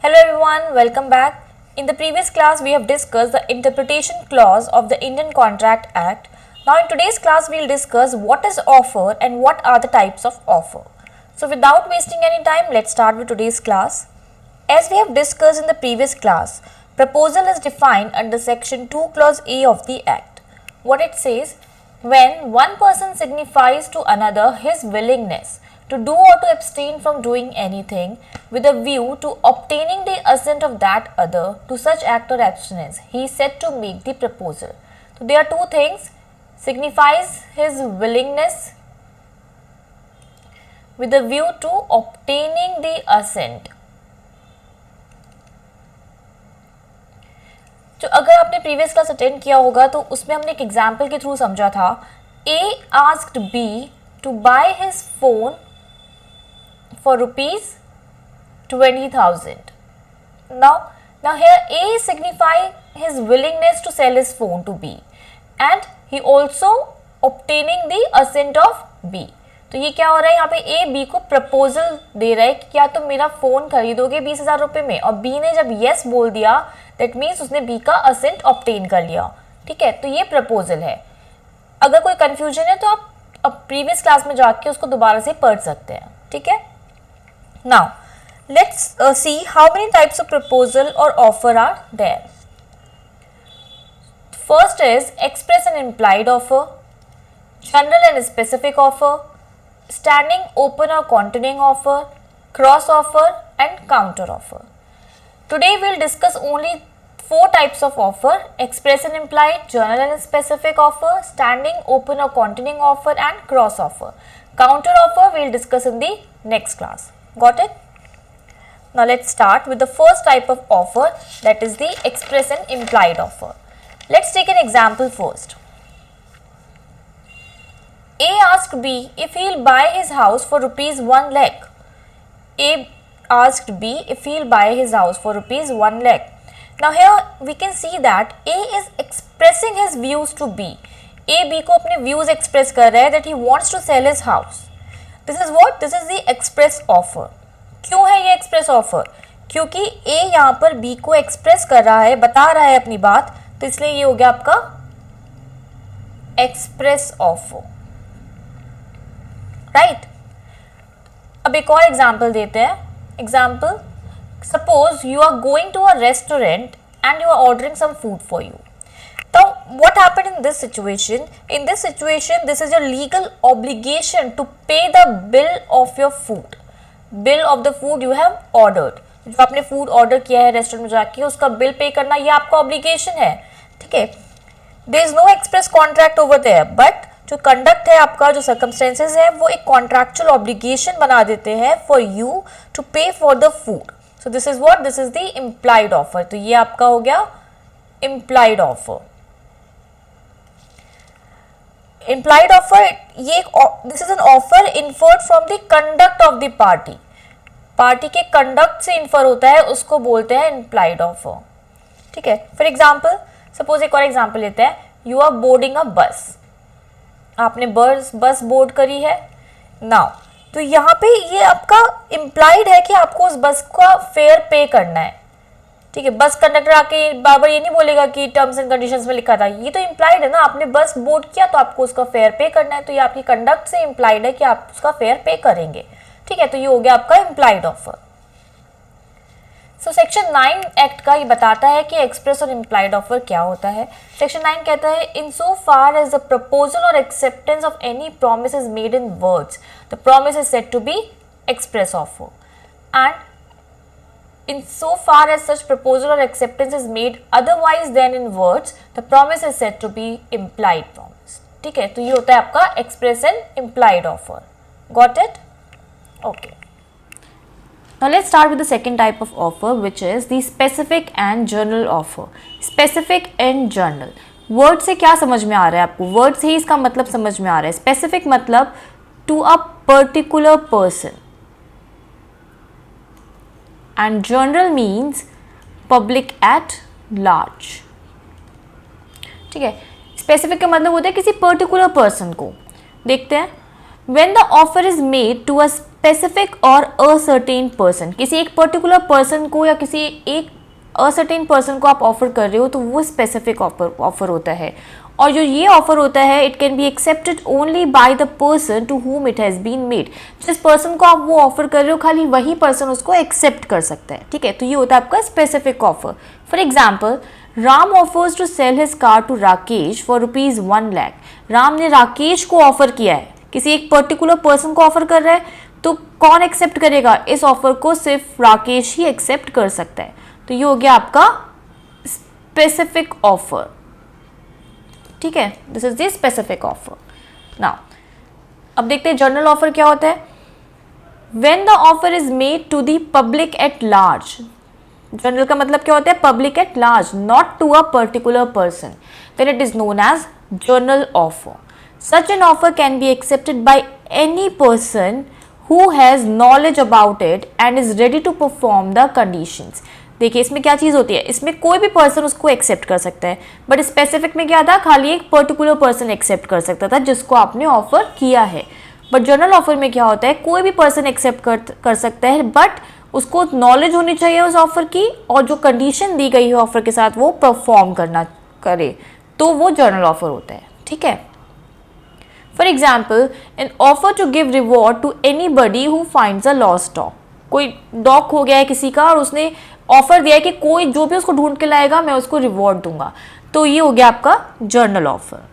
Hello everyone, welcome back. In the previous class, we have discussed the interpretation clause of the Indian Contract Act. Now in today's class, we will discuss what is offer and what are the types of offer. So without wasting any time, let's start with today's class. As we have discussed in the previous class, proposal is defined under section 2 clause A of the Act. What it says, when one person signifies to another his willingness to do or to abstain from doing anything with a view to obtaining the assent of that other to such act or abstinence, he is said to make the proposal. So there are two things, signifies his willingness with a view to obtaining the assent. तो अगर आपने previous class attend किया होगा तो उसमें हमने एक example के थ्रू समझा था. A asked B to buy his phone for rupees 20,000. Now here A signify his willingness to sell his phone to B and he also obtaining the assent of B. तो ये क्या हो रहा है, यहाँ पे A B को proposal दे रहा है कि क्या तुम मेरा फोन खरीदोगे 20,000 रुपये में, और B ने जब यस बोल दिया दैट मीन्स उसने B का असेंट ऑब्टेन कर लिया. ठीक है, तो ये प्रपोजल है. अगर कोई कंफ्यूजन है तो आप अब प्रीवियस क्लास में जाके उसको दोबारा से पढ़ सकते हैं. ठीक है. Now let's see how many types of proposal और offer are there. First is express and implied offer, general and specific offer, standing open or containing offer, cross offer and counter offer. Today we will discuss only 4 types of offer: express and implied, general and specific offer, standing open or containing offer and cross offer. Counter offer we will discuss in the next class. Got it? Now let's start with the first type of offer, that is the express and implied offer. Let's take an example first. A asked B if he will buy his house for rupees 1 lakh. A asked B if he will buy his house for rupees 1 lakh. Now here we can see that A is expressing his views to B. A B को अपने views express कर रहा है that he wants to sell his house. This is what? This is the express offer. क्यों है ये express offer? क्योंकि A यहाँ पर B को express कर रहा है, बता रहा है अपनी बात, तो इसलिए ये हो गया आपका express offer. राइट. अब एक और एग्जाम्पल देते हैं. Example, suppose you are going to a restaurant and you are ordering some food for you. तो what happened in this situation? In this situation this is your legal obligation to pay the bill of your food. Bill of the food you have ordered. जो आपने food order किया है restaurant में जाके, उसका bill pay करना ये आपका ऑब्लिगेशन है. ठीक है. There is no express contract over there, but जो कंडक्ट है आपका, जो सर्कमस्टेंसेज है, वो एक कॉन्ट्रैक्चुअल ऑब्लिगेशन बना देते हैं फॉर यू टू पे for the food. So this is what? This is the implied offer. तो ये आपका हो गया इम्प्लाइड ऑफर. इम्प्लाइड ऑफर ये this is an offer inferred from the conduct of the party. Party के conduct से infer होता है, उसको बोलते हैं इम्प्लाइड ऑफर. ठीक है. फॉर एग्जाम्पल, सपोज एक और एग्जाम्पल लेते हैं. यू आर बोर्डिंग अ बस. आपने बस बोर्ड करी है. नाउ तो यहाँ पे ये आपका इम्प्लाइड है कि आपको उस बस का फेयर पे करना है. ठीक है. बस कंडक्टर आके बार बार ये नहीं बोलेगा कि टर्म्स एंड कंडीशंस में लिखा था. ये तो इम्प्लाइड है ना, आपने बस बोर्ड किया तो आपको उसका फेयर पे करना है. तो ये आपकी कंडक्ट से इम्प्लाइड है कि आप उसका फेयर पे करेंगे. ठीक है. तो ये हो गया आपका implied offer. So section 9 act का ये बताता है कि एक्सप्रेस और इम्प्लाइड ऑफर क्या होता है. सेक्शन 9 कहता है, in so far as the proposal और acceptance of any promise is made in words, the promise is said to be express offer. And in so far as such proposal और acceptance is made otherwise than in words, the promise is said to be implied promise. ठीक है. तो ये होता है आपका express and implied offer. Got it? Okay. Now let's start with the second type of offer, which is the specific and general offer. Specific and general. Word से क्या समझ में आ रहा है आपको? Word से ही इसका मतलब समझ में आ रहा है. Specific मतलब to a particular person. And general means public at large. ठीक है. Specific का मतलब होता है किसी particular person को. देखते हैं. When the offer is made to a specific or a certain person, किसी एक पर्टिकुलर पर्सन को या किसी एक असर्टेन पर्सन को आप ऑफर कर रहे हो तो वो स्पेसिफिक ऑफर होता है। और जो ये ऑफर होता है it can be accepted only by the person to whom it has been made. जिस पर्सन को आप वो ऑफर कर रहे हो खाली वही पर्सन उसको एक्सेप्ट कर सकता है, ठीक है। तो ये होता है आपका specific offer. For example, Ram offers to sell his car to Rakesh for ₹1 lakh. Ram ने राकेश को ऑफर किया है, किसी एक पर्टिकुलर पर्सन को ऑफर कर रहा है, तो कौन एक्सेप्ट करेगा? इस ऑफर को सिर्फ राकेश ही एक्सेप्ट कर सकता है। तो ये हो गया आपका स्पेसिफिक ऑफर, ठीक है। This is the specific offer. Now अब देखते हैं जनरल ऑफर क्या होता है। When the offer is made to the public at large, general का मतलब क्या होता है? Public at large, not to a particular person, then it is known as general offer. Such an offer can be accepted by any person who has knowledge about it and is ready to perform the conditions. देखिए इसमें क्या चीज़ होती है, इसमें कोई भी person उसको accept कर सकता है, बट स्पेसिफिक में क्या था, खाली एक पर्टिकुलर पर्सन एक्सेप्ट कर सकता था जिसको आपने ऑफर किया है। बट जनरल ऑफर में क्या होता है, कोई भी पर्सन एक्सेप्ट कर सकता है, बट उसको नॉलेज होनी चाहिए उस ऑफर की, और जो कंडीशन दी गई है ऑफर के साथ वो परफॉर्म करना करे, तो वो जनरल ऑफर होता है, ठीक है। For example, an offer to give reward to anybody who finds a lost dog. कोई डॉग खो गया है किसी का और उसने ऑफर दिया है कि कोई जो भी उसको ढूंढ के लाएगा मैं उसको रिवॉर्ड दूंगा, तो ये हो गया आपका general offer.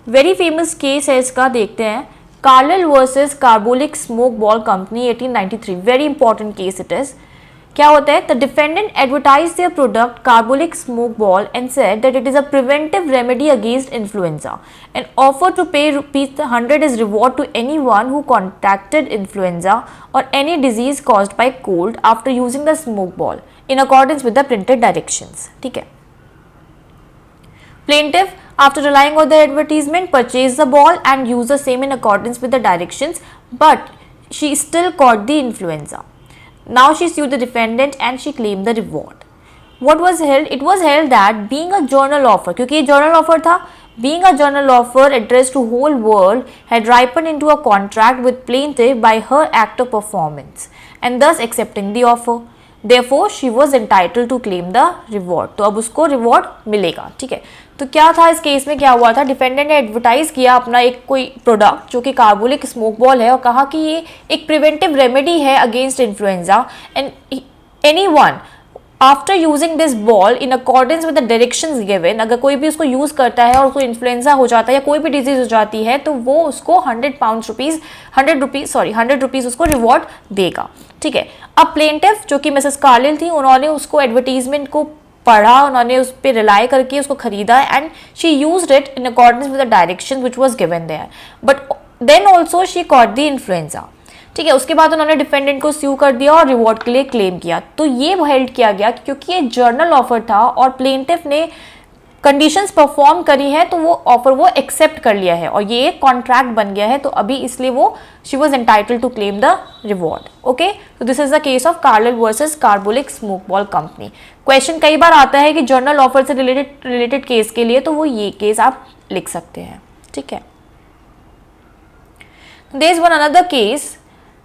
Very famous case है इसका, देखते हैं। Carlill versus Carbolic Smoke Ball company 1893, very important case it is. क्या होता है? The defendant advertise their product Carbolic Smoke Ball and said that it is a preventive remedy against influenza and offer to pay ₹100 is reward to anyone who contacted influenza और any disease caused by cold after using the smoke ball in accordance with the printed directions, ठीक है। Plaintiff, after relying on the advertisement, purchased the ball and used the same in accordance with the directions, but she still caught the influenza. Now she sued the defendant and she claimed the reward. What was held? It was held that being a journal offer, क्योंकि ये journal offer था, being a journal offer addressed to whole world had ripened into a contract with plaintiff by her act of performance and thus accepting the offer. Therefore, she was entitled to claim the reward. तो अब उसको reward मिलेगा, ठीक है। तो क्या था इस केस में, क्या हुआ था? डिफेंडेंट ने एडवर्टाइज किया अपना एक कोई प्रोडक्ट जो कि कार्बोलिक स्मोक बॉल है और कहा कि ये एक प्रिवेंटिव रेमेडी है against influenza and anyone after using this ball in accordance with the directions given, अगर कोई भी उसको यूज करता है और उसको इन्फ्लुएंजा हो जाता है या कोई भी डिजीज हो जाती है तो वो उसको ₹100 उसको रिवॉर्ड देगा, ठीक है। अब प्लेंटिफ जो कि मिसेस कार्लिल थी, उन्होंने उसको एडवर्टीजमेंट को पढ़ा, उन्होंने उस पर रिलाई करके उसको खरीदा and she used it in accordance with the directions which was given there, but then also she caught the influenza, ठीक है। उसके बाद उन्होंने डिफेंडेंट को स्यू कर दिया और रिवॉर्ड के लिए क्लेम किया। तो ये हेल्ड किया गया क्योंकि ये जर्नल ऑफर था और प्लेंटिफ ने कंडीशंस परफॉर्म करी है तो वो ऑफर वो एक्सेप्ट कर लिया है और ये एक कॉन्ट्रैक्ट बन गया है, तो अभी इसलिए वो she was entitled to claim the reward, okay. तो this is the case of Carlill versus Carbolic Smoke Ball company. Question कई बार आता है कि जर्नल ऑफर से रिलेटेड केस के लिए, तो वो ये केस आप लिख सकते हैं, ठीक है। There is one another case,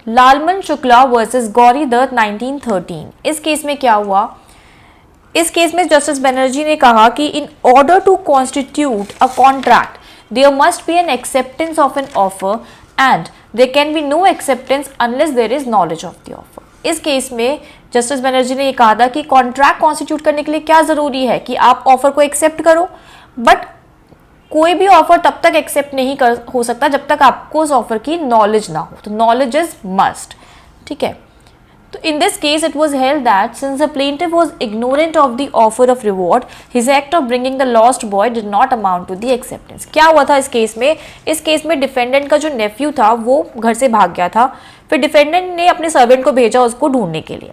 Lalman Shukla versus Gauri Dutt 1913। इस केस में क्या हुआ? इस केस में जस्टिस बनर्जी ने कहा कि in order to constitute a contract there must be an acceptance of an offer and there can be no acceptance unless there is knowledge of the offer. इस केस में जस्टिस बनर्जी ने ये कहा था कि कॉन्ट्रैक्ट कॉन्स्टिट्यूट करने के लिए क्या जरूरी है कि आप ऑफर को एक्सेप्ट करो, बट कोई भी ऑफर तब तक एक्सेप्ट नहीं हो सकता जब तक आपको उस ऑफर की नॉलेज ना हो, तो नॉलेज इज मस्ट, ठीक है। तो in this case it was held that since the plaintiff was ignorant of the offer of reward, his act of bringing the lost boy did not amount to the acceptance. क्या हुआ था इस case में? इस case में defendant का जो नेफ्यू था वो घर से भाग गया था, फिर डिफेंडेंट ने अपने सर्वेंट को भेजा उसको ढूंढने के लिए।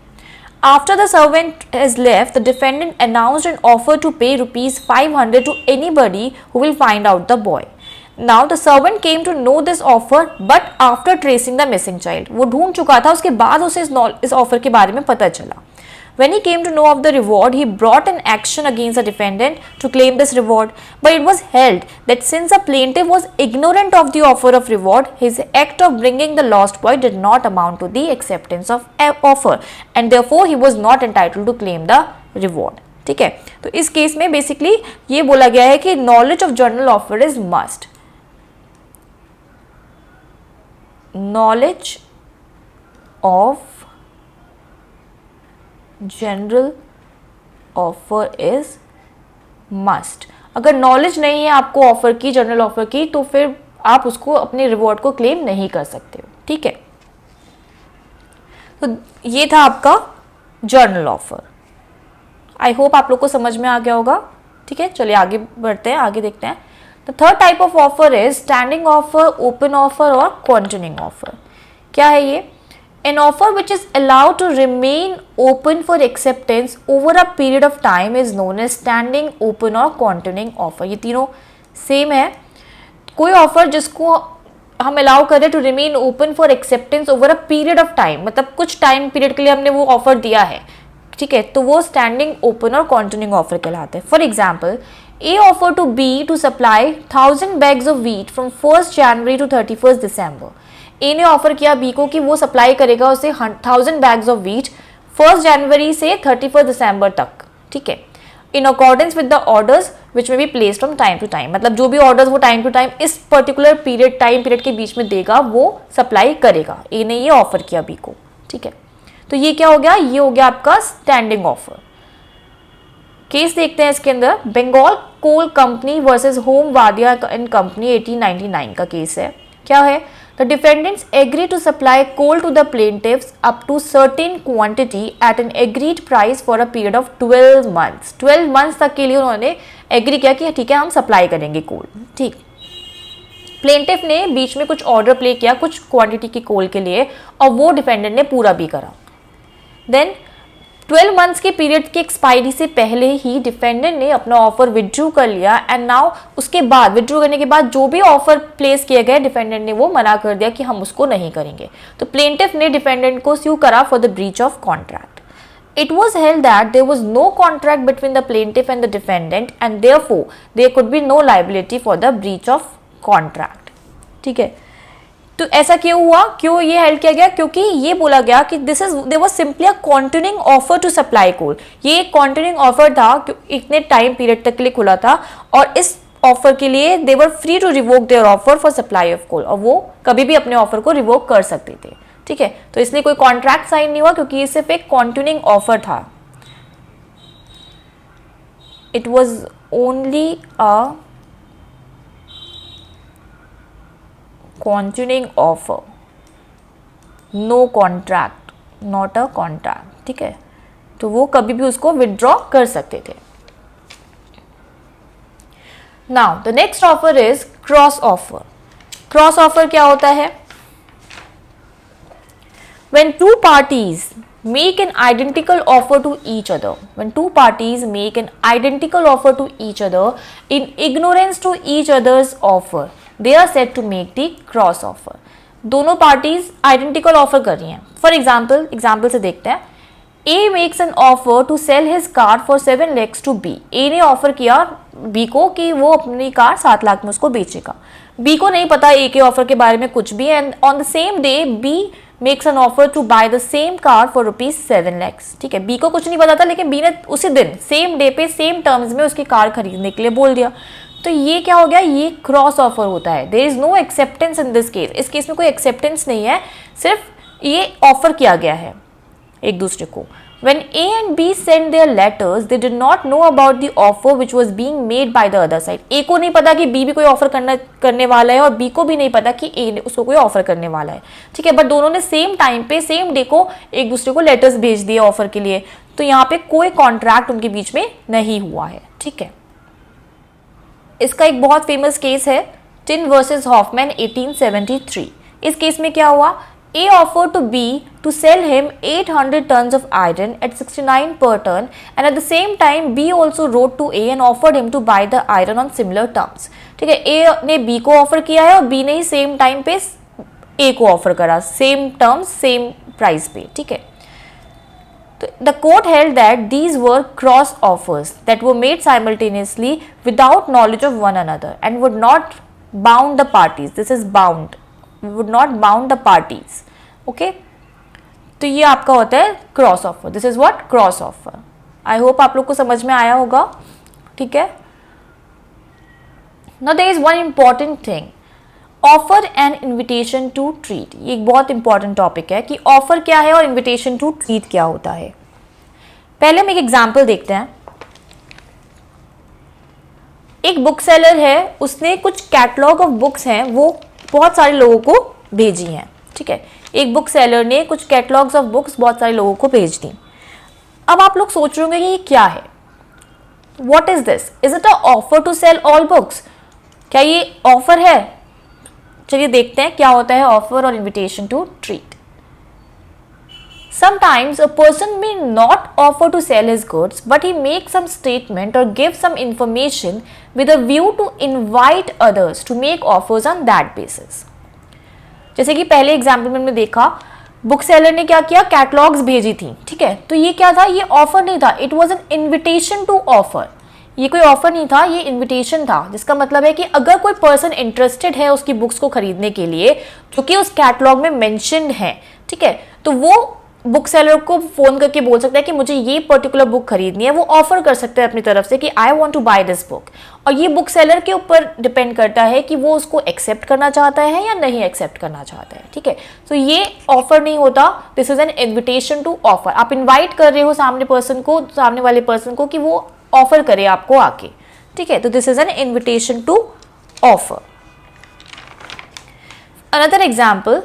After the servant has left, the defendant announced an offer to pay ₹500 to anybody who will find out the boy. Now the servant came to know this offer, but after tracing the missing child, वो ढूंढ चुका था, उसके बाद उसे इस offer के बारे में पता चला। When he came to know of the reward, he brought an action against the defendant to claim this reward. But it was held that since the plaintiff was ignorant of the offer of reward, his act of bringing the lost boy did not amount to the acceptance of offer, and therefore he was not entitled to claim the reward. ठीक है, तो इस case में basically ये बोला गया है कि knowledge of journal offer is must. Knowledge of general offer is must. अगर नॉलेज नहीं है आपको ऑफर की, जनरल ऑफर की, तो फिर आप उसको अपने रिवॉर्ड को क्लेम नहीं कर सकते हो. ठीक है, तो ये था आपका जर्नल ऑफर. आई होप आप लोग को समझ में आ गया होगा. ठीक है, चलिए आगे बढ़ते हैं, आगे देखते हैं. The third type of offer is standing offer, open offer और कंटिन्यूइंग ऑफर. क्या है ये? An offer which is allowed to remain open for acceptance over a period of time is known as standing, open और continuing offer. ये तीनों same है. कोई offer जिसको हम अलाउ करें to remain open for acceptance over a period of time, मतलब कुछ टाइम पीरियड के लिए हमने वो ऑफर दिया है, ठीक है, तो वो स्टैंडिंग, ओपन और कंटिन्यूइंग ऑफर कहलाते हैं. For example, a offer to be to supply 1000 bags of wheat from 1st January to 31st December. A ने ऑफर किया बी को कि वो सप्लाई करेगा उसे 1000 बैग्स ऑफ व्हीट 1st जनवरी से 31st दिसंबर तक. ठीक है, in accordance with the orders which may be placed from time to time, मतलब जो भी ऑर्डर्स वो टाइम टू टाइम इस पर्टिकुलर पीरियड, टाइम पीरियड के बीच में देगा वो सप्लाई करेगा. ए ने ये ऑफर किया बी को. ठीक है, तो ये क्या हो गया? ये हो गया आपका स्टैंडिंग ऑफर. केस देखते हैं इसके अंदर. Bengal coal company versus home Wadia and company 1899 का केस है. क्या है? The defendants agree to supply coal to the plaintiffs up to certain quantity at an agreed price for a period of 12 months. 12 months तक के लिए उन्होंने एग्री किया कि ठीक है हम सप्लाई करेंगे कोल. ठीक, प्लेंटिफ ने बीच में कुछ ऑर्डर प्ले किया कुछ क्वांटिटी की कोल के लिए और वो डिफेंडेंट ने पूरा भी करा. देन 12 मंथ्स के पीरियड की एक्सपायरी से पहले ही डिफेंडेंट ने अपना ऑफर विड्रू कर लिया एंड नाउ उसके बाद विड्रू करने के बाद जो भी ऑफर प्लेस किया गया डिफेंडेंट ने वो मना कर दिया कि हम उसको नहीं करेंगे. तो प्लेंटिफ ने डिफेंडेंट को स्यू करा for the breach of contract. It was held that there was no contract between the plaintiff and the defendant and therefore there could be no liability for the breach of contract. ठीक है, तो ऐसा क्यों हुआ? क्यों ये held किया गया? क्योंकि ये बोला गया कि this is there was simply a continuing offer to supply coal. ये एक कंटिन्यूइंग ऑफर था, इतने टाइम पीरियड तक के लिए खुला था और इस ऑफर के लिए they were free to revoke their offer for supply of coal, और वो कभी भी अपने ऑफर को रिवोक कर सकते थे. ठीक है, तो इसलिए कोई कॉन्ट्रैक्ट साइन नहीं हुआ क्योंकि ये सिर्फ एक कंटिन्यूइंग ऑफर था. It was only a continuing offer, no contract, not a contract. ठीक है, तो वो कभी भी उसको विड्रॉ कर सकते थे. Now the next offer is cross offer. Cross offer क्या होता है? When two parties make an identical offer to each other, when two parties make an identical offer to each other in ignorance to each other's offer, they are said to make the cross offer. दोनों parties identical offer कर रही हैं. For example से देखते हैं. A makes an offer to sell his car for 7 lakhs to B. A ने offer किया B को कि वो अपनी कार 7 लाख में उसको बेचेगा. B को नहीं पता A के ऑफर के बारे में कुछ भी, and on the same day B makes an offer to buy the same car for ₹7 lakhs. ठीक है, B को कुछ नहीं पता था लेकिन B ने उसी दिन सेम डे पे सेम टर्म्स में उसकी कार खरीदने के लिए बोल दिया. तो ये क्या हो गया? ये क्रॉस ऑफर होता है. There is no acceptance in this case. इस केस में कोई एक्सेप्टेंस नहीं है, सिर्फ ये ऑफर किया गया है एक दूसरे को. When A and B sent their letters, they did not know about the offer which was being made by the other side. A को नहीं पता कि B भी कोई ऑफर करने वाला है और B को भी नहीं पता कि A ने उसको कोई ऑफर करने वाला है. ठीक है, बट दोनों ने सेम टाइम पे सेम डे को एक दूसरे को लेटर्स भेज दिए ऑफर के लिए. तो यहाँ पे कोई कॉन्ट्रैक्ट उनके बीच में नहीं हुआ है. ठीक है, इसका एक बहुत फेमस केस है टिन वर्सेस हॉफमैन 1873. इस केस में क्या हुआ? A offered to B to sell him 800 tons of iron at 69 per ton, and at the same time B also wrote to A and offered him to buy the iron on similar terms. ठीक है, A ने B को offer किया है और B ने ही same time पे A को ऑफर करा, सेम टर्म्स सेम प्राइस पे. ठीक है, The court held that these were cross offers that were made simultaneously without knowledge of one another and would not bound the parties. This is bound, would not bound the parties. Okay, तो ये आपका होता है cross offer. This is what cross offer. I hope आप लोग को समझ में आया होगा. ठीक है. Now there is one important thing, offer and invitation to treat. ये एक बहुत इंपॉर्टेंट टॉपिक है कि ऑफर क्या है और इन्विटेशन टू ट्रीट क्या होता है. पहले हम एक एग्जाम्पल देखते हैं. एक बुक सेलर है, उसने कुछ कैटलॉग ऑफ बुक्स हैं वो बहुत सारे लोगों को भेजी हैं. ठीक है, एक बुक सेलर ने कुछ कैटलॉग्स ऑफ बुक्स बहुत सारे लोगों को भेज दी. अब आप लोग सोच रहे होंगे कि ये क्या है, what is this, is it a offer to sell all books. क्या ये ऑफर है? चलिए देखते हैं क्या होता है ऑफर और invitation to treat. Sometimes a person may not offer to sell his goods, but he makes some statement or gives some information with a view to invite others to make offers on that basis. जैसे कि पहले example में हमने देखा, book seller ने क्या किया, catalogues भेजी थी. ठीक है, तो ये क्या था, ये ऑफर नहीं था, it was an invitation to offer. ये कोई ऑफर नहीं था, ये इन्विटेशन था, जिसका मतलब है कि अगर कोई पर्सन इंटरेस्टेड है उसकी बुक्स को खरीदने के लिए जो कि उस कैटलॉग में मेंशन्ड है, ठीक है, तो वो बुक सेलर को फोन करके बोल सकता है कि मुझे ये पर्टिकुलर बुक खरीदनी है. वो ऑफर कर सकता है अपनी तरफ से कि I want to buy this book, और ये बुक सेलर के ऊपर डिपेंड करता है कि वो उसको एक्सेप्ट करना चाहता है या नहीं एक्सेप्ट करना चाहता है. ठीक है, तो ये ऑफर नहीं होता, this is an invitation to offer. आप इन्वाइट कर रहे हो सामने वाले पर्सन को कि वो ऑफर करे आपको आके. ठीक है, तो this is an invitation to offer. Another example,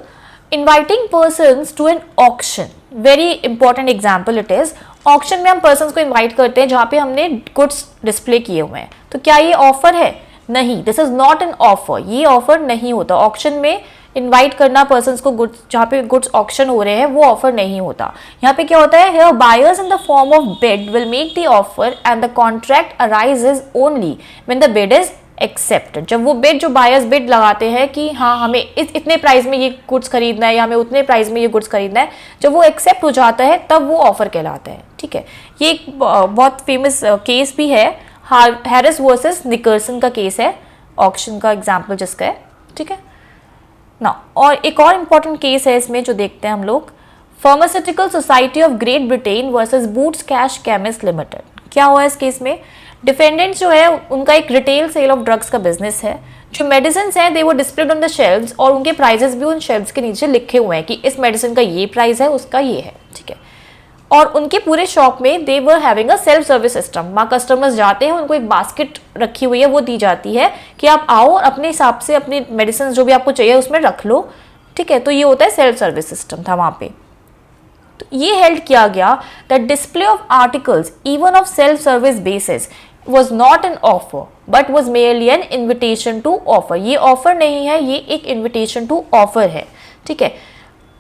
inviting persons to an auction. Very important example it is. Auction में हम पर्सन्स को इन्वाइट करते हैं जहाँ पे हमने गुड्स डिस्प्ले किए हुए हैं. तो क्या ये ऑफर है? नहीं, this is not an offer. ये ऑफर नहीं होता. ऑक्शन में इन्वाइट करना पर्सन्स को गुड्स, जहाँ पे गुड्स ऑक्शन हो रहे हैं, वो ऑफर नहीं होता. यहाँ पे क्या होता है, here buyers in the form of bid will make the offer and the contract arises only when the bid is accepted. जब वो बिड, जो बायर्स बिड लगाते हैं कि हाँ हमें इतने प्राइस में ये गुड्स खरीदना है या हमें उतने प्राइस में ये गुड्स खरीदना है, जब वो एक्सेप्ट हो जाता है तब वो ऑफर कहलाता है. ठीक है, ये एक बहुत फेमस केस भी है, हैरिस वर्सेस निकर्सन का केस है, ऑक्शन का एग्जाम्पल जिसका है. ठीक है ना. और एक और इम्पॉर्टेंट केस है इसमें जो देखते हैं हम लोग, pharmaceutical society of great Britain versus boots cash chemist limited. क्या हुआ इस केस में, डिफेंडेंट्स जो है उनका एक रिटेल सेल ऑफ ड्रग्स का बिजनेस है. जो मेडिसिन हैं दे वो डिस्प्लेड ऑन द शेल्व्स और उनके प्राइजेस भी उन शेल्व्स के नीचे लिखे हुए हैं कि इस मेडिसिन का ये प्राइस है, उसका ये है. ठीक है, और उनके पूरे शॉप में they were having a self service system. वहाँ कस्टमर्स जाते हैं, उनको एक बास्केट रखी हुई है, वो दी जाती है कि आप आओ और अपने हिसाब से अपनी मेडिसिन जो भी आपको चाहिए उसमें रख लो. ठीक है, तो ये होता है सेल्फ सर्विस सिस्टम था वहाँ पे. तो ये हेल्ड किया गया that display of articles even of self service basis was not an offer but was merely an invitation to offer. ये ऑफर नहीं है, ये एक invitation to offer है. ठीक है,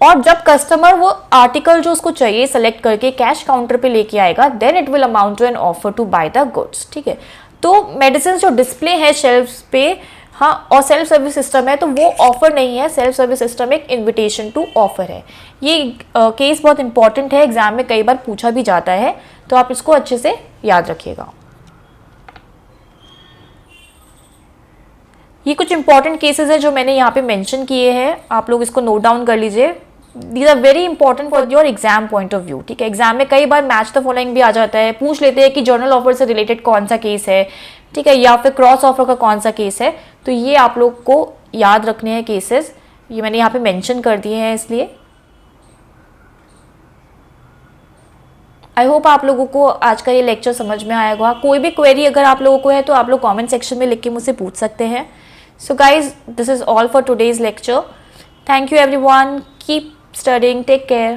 और जब कस्टमर वो आर्टिकल जो उसको चाहिए सेलेक्ट करके कैश काउंटर पे लेके आएगा, then it will amount to an offer to buy the goods. ठीक है, तो मेडिसिन जो डिस्प्ले है शेल्फ्स पे, हाँ, और सेल्फ सर्विस सिस्टम है, तो वो ऑफर नहीं है. सेल्फ सर्विस सिस्टम एक इन्विटेशन टू ऑफर है. ये केस बहुत इंपॉर्टेंट है, एग्जाम में कई बार पूछा भी जाता है, तो आप इसको अच्छे से याद रखिएगा. ये कुछ इंपॉर्टेंट केसेस है जो मैंने यहाँ पे मेंशन किए हैं, आप लोग इसको नोट डाउन कर लीजिए. These are very important for your exam point of view. ठीक है, एग्जाम में कई बार मैच द फॉलोइंग भी आ जाता है, पूछ लेते हैं कि जर्नल ऑफर से रिलेटेड कौन सा केस है. ठीक है, या फिर क्रॉस ऑफर का कौन सा केस है. तो ये आप लोग को याद रखने हैं केसेस, ये मैंने यहाँ पे मेंशन कर दिए हैं. इसलिए आई होप आप लोगों को आज का ये लेक्चर समझ में आएगा. कोई भी क्वेरी अगर आप लोगों को है तो आप लोग कमेंट सेक्शन में लिख के मुझसे पूछ सकते हैं. So guys, this is all for today's lecture. Thank you everyone. Keep studying. Take care.